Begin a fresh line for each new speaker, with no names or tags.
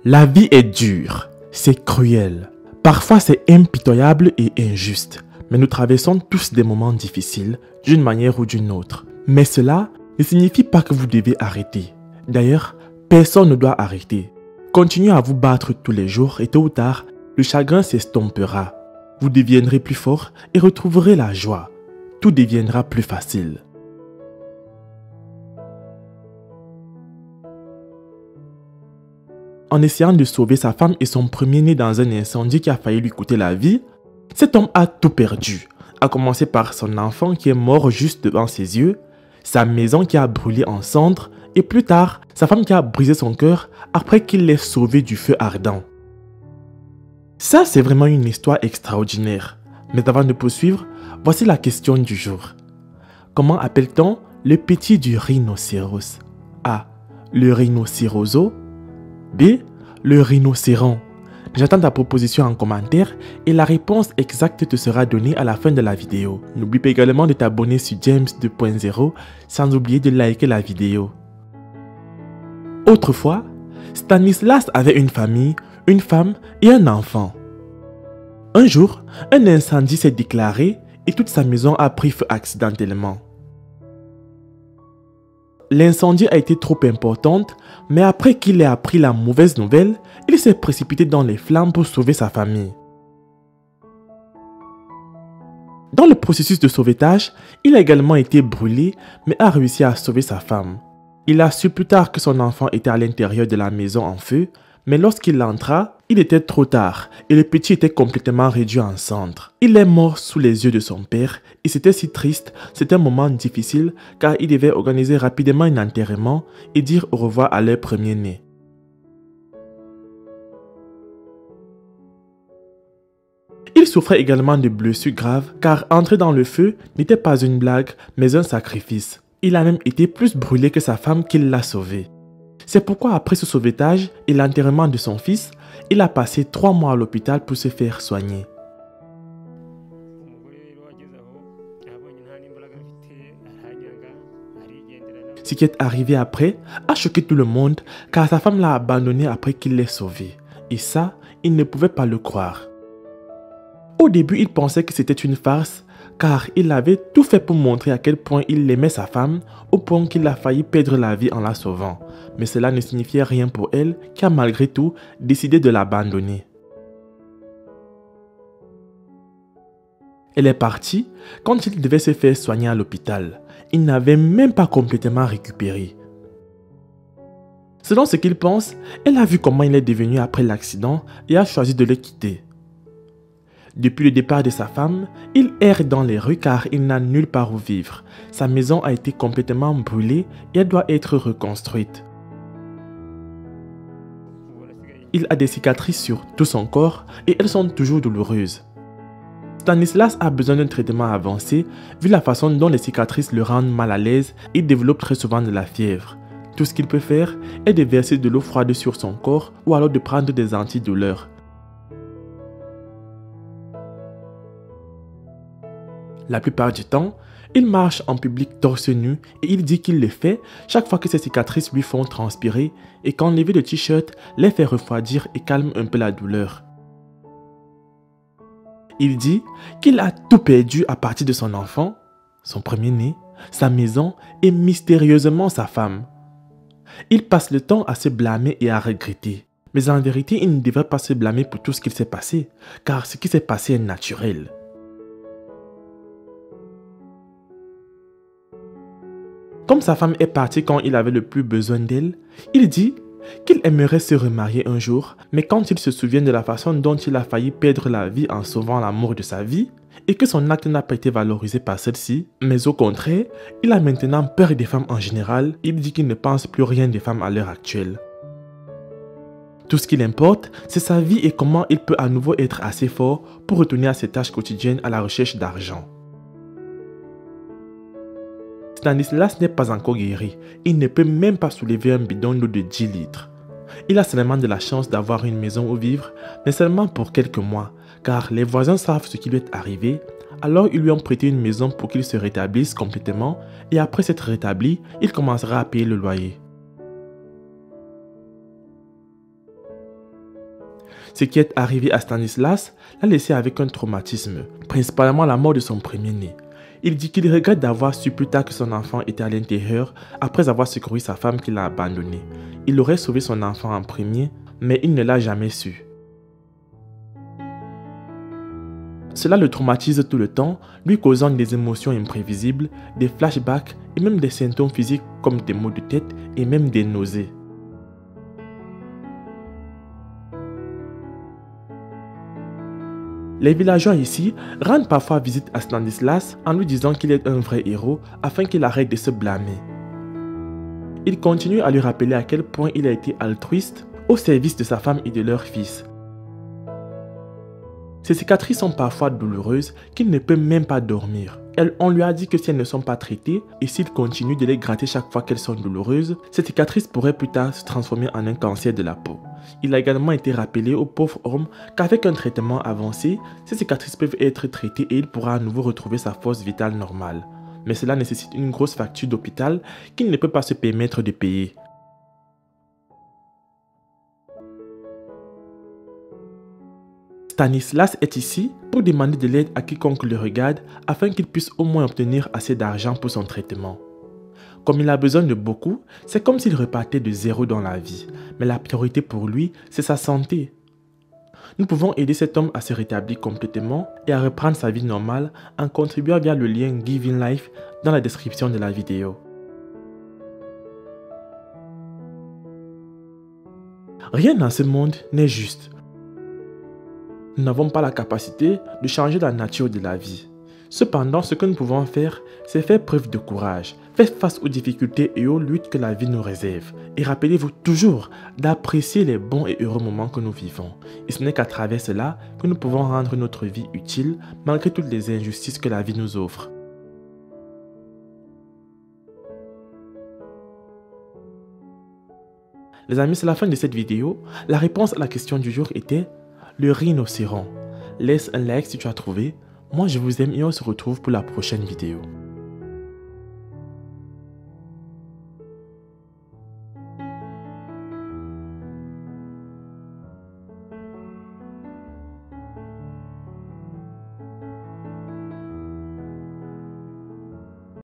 La vie est dure, c'est cruel. Parfois c'est impitoyable et injuste. Mais nous traversons tous des moments difficiles, d'une manière ou d'une autre. Mais cela ne signifie pas que vous devez arrêter. D'ailleurs, personne ne doit arrêter. Continuez à vous battre tous les jours et tôt ou tard, le chagrin s'estompera. Vous deviendrez plus fort et retrouverez la joie. Tout deviendra plus facile. En essayant de sauver sa femme et son premier-né dans un incendie qui a failli lui coûter la vie, cet homme a tout perdu, à commencer par son enfant qui est mort juste devant ses yeux, sa maison qui a brûlé en cendres et plus tard, sa femme qui a brisé son cœur après qu'il l'ait sauvé du feu ardent. Ça, c'est vraiment une histoire extraordinaire. Mais avant de poursuivre, voici la question du jour. Comment appelle-t-on le petit du rhinocéros? A. Le rhinocéroso. B. Le rhinocéron. J'attends ta proposition en commentaire et la réponse exacte te sera donnée à la fin de la vidéo. N'oublie pas également de t'abonner sur James 2.0 sans oublier de liker la vidéo. Autrefois, Stanislas avait une famille, une femme et un enfant. Un jour, un incendie s'est déclaré et toute sa maison a pris feu accidentellement. L'incendie a été trop importante, mais après qu'il ait appris la mauvaise nouvelle, il s'est précipité dans les flammes pour sauver sa famille. Dans le processus de sauvetage, il a également été brûlé, mais a réussi à sauver sa femme. Il a su plus tard que son enfant était à l'intérieur de la maison en feu, mais lorsqu'il entra, il était trop tard et le petit était complètement réduit en cendres. Il est mort sous les yeux de son père et c'était si triste, c'était un moment difficile car il devait organiser rapidement un enterrement et dire au revoir à leur premier-né. Il souffrait également de blessures graves car entrer dans le feu n'était pas une blague mais un sacrifice. Il a même été plus brûlé que sa femme qui l'a sauvé. C'est pourquoi après ce sauvetage et l'enterrement de son fils, il a passé 3 mois à l'hôpital pour se faire soigner. Ce qui est arrivé après a choqué tout le monde car sa femme l'a abandonné après qu'il l'ait sauvé. Et ça, il ne pouvait pas le croire. Au début, il pensait que c'était une farce car il avait tout fait pour montrer à quel point il aimait sa femme au point qu'il a failli perdre la vie en la sauvant. Mais cela ne signifiait rien pour elle qui a malgré tout décidé de l'abandonner. Elle est partie quand il devait se faire soigner à l'hôpital. Il n'avait même pas complètement récupéré. Selon ce qu'il pense, elle a vu comment il est devenu après l'accident et a choisi de le quitter. Depuis le départ de sa femme, il erre dans les rues car il n'a nulle part où vivre. Sa maison a été complètement brûlée et elle doit être reconstruite. Il a des cicatrices sur tout son corps et elles sont toujours douloureuses. Stanislas a besoin d'un traitement avancé vu la façon dont les cicatrices le rendent mal à l'aise et développe très souvent de la fièvre. Tout ce qu'il peut faire est de verser de l'eau froide sur son corps ou alors de prendre des antidouleurs. La plupart du temps, il marche en public torse nu et il dit qu'il le fait chaque fois que ses cicatrices lui font transpirer et qu'enlever le t-shirt les fait refroidir et calme un peu la douleur. Il dit qu'il a tout perdu à partir de son enfant, son premier-né, sa maison et mystérieusement sa femme. Il passe le temps à se blâmer et à regretter. Mais en vérité, il ne devrait pas se blâmer pour tout ce qu'il s'est passé, car ce qui s'est passé est naturel. Comme sa femme est partie quand il avait le plus besoin d'elle, il dit qu'il aimerait se remarier un jour, mais quand il se souvient de la façon dont il a failli perdre la vie en sauvant l'amour de sa vie, et que son acte n'a pas été valorisé par celle-ci, mais au contraire, il a maintenant peur des femmes en général, il dit qu'il ne pense plus rien des femmes à l'heure actuelle. Tout ce qu'il importe, c'est sa vie et comment il peut à nouveau être assez fort pour retourner à ses tâches quotidiennes à la recherche d'argent. Stanislas n'est pas encore guéri. Il ne peut même pas soulever un bidon d'eau de 10 litres. Il a seulement de la chance d'avoir une maison où vivre, mais seulement pour quelques mois, car les voisins savent ce qui lui est arrivé, alors ils lui ont prêté une maison pour qu'il se rétablisse complètement et après s'être rétabli, il commencera à payer le loyer. Ce qui est arrivé à Stanislas l'a laissé avec un traumatisme, principalement la mort de son premier-né. Il dit qu'il regrette d'avoir su plus tard que son enfant était à l'intérieur après avoir secouru sa femme qui l'a abandonné. Il aurait sauvé son enfant en premier, mais il ne l'a jamais su. Cela le traumatise tout le temps, lui causant des émotions imprévisibles, des flashbacks et même des symptômes physiques comme des maux de tête et même des nausées. Les villageois ici rendent parfois visite à Stanislas en lui disant qu'il est un vrai héros afin qu'il arrête de se blâmer. Ils continuent à lui rappeler à quel point il a été altruiste au service de sa femme et de leur fils. Ces cicatrices sont parfois douloureuses qu'il ne peut même pas dormir. On lui a dit que si elles ne sont pas traitées et s'il continue de les gratter chaque fois qu'elles sont douloureuses, ces cicatrices pourraient plus tard se transformer en un cancer de la peau. Il a également été rappelé au pauvre homme qu'avec un traitement avancé, ces cicatrices peuvent être traitées et il pourra à nouveau retrouver sa force vitale normale. Mais cela nécessite une grosse facture d'hôpital qu'il ne peut pas se permettre de payer. Stanislas est ici pour demander de l'aide à quiconque le regarde afin qu'il puisse au moins obtenir assez d'argent pour son traitement. Comme il a besoin de beaucoup, c'est comme s'il repartait de zéro dans la vie. Mais la priorité pour lui, c'est sa santé. Nous pouvons aider cet homme à se rétablir complètement et à reprendre sa vie normale en contribuant via le lien Giving Life dans la description de la vidéo. Rien dans ce monde n'est juste. Nous n'avons pas la capacité de changer la nature de la vie. Cependant, ce que nous pouvons faire, c'est faire preuve de courage, faire face aux difficultés et aux luttes que la vie nous réserve. Et rappelez-vous toujours d'apprécier les bons et heureux moments que nous vivons. Et ce n'est qu'à travers cela que nous pouvons rendre notre vie utile malgré toutes les injustices que la vie nous offre. Les amis, c'est la fin de cette vidéo. La réponse à la question du jour était le rhinocéron. Laisse un like si tu as trouvé. Moi, je vous aime et on se retrouve pour la prochaine vidéo.